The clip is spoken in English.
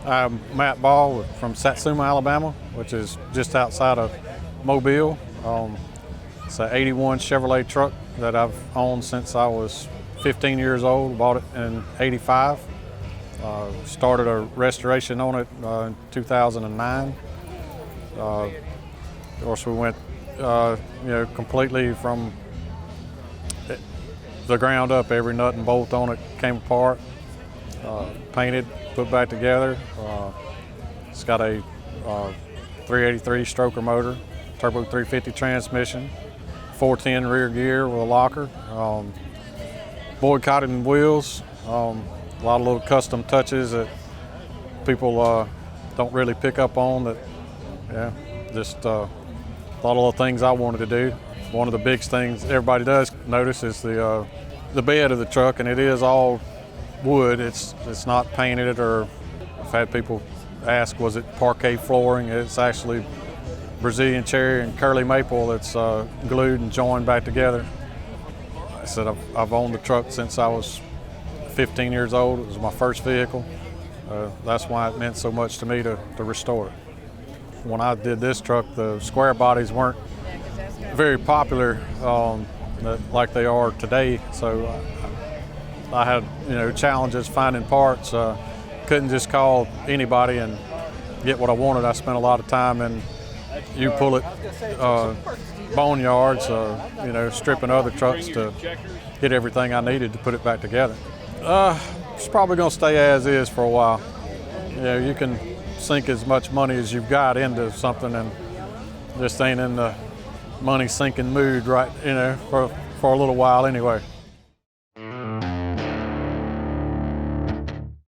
I'm Matt Baugh from Satsuma, Alabama, which is just outside of Mobile. It's an 81 Chevrolet truck that I've owned since I was 15 years old. Bought it in 85. Started a restoration on it in 2009. Of course, we went completely from the ground up. Every nut and bolt on it came apart, painted, put back together. It's got a 383 stroker motor, turbo 350 transmission, 410 rear gear with a locker, boycotted wheels, a lot of little custom touches that people don't really pick up on. Just a lot of the things I wanted to do. One of the big things everybody does notice is the bed of the truck, and it is all wood. It's not painted, or I've had people ask, was it parquet flooring? It's actually Brazilian cherry and curly maple that's glued and joined back together. I said I've owned the truck since I was 15 years old. It was my first vehicle. That's why it meant so much to me to restore it. When I did this truck, the square bodies weren't very popular like they are today, so I had challenges finding parts. Couldn't just call anybody and get what I wanted. I spent a lot of time in pull-it boneyards, stripping other trucks to get everything I needed to put it back together. It's probably going to stay as is for a while. You can sink as much money as you've got into something, and just ain't in the money sinking mood, right? For a little while anyway.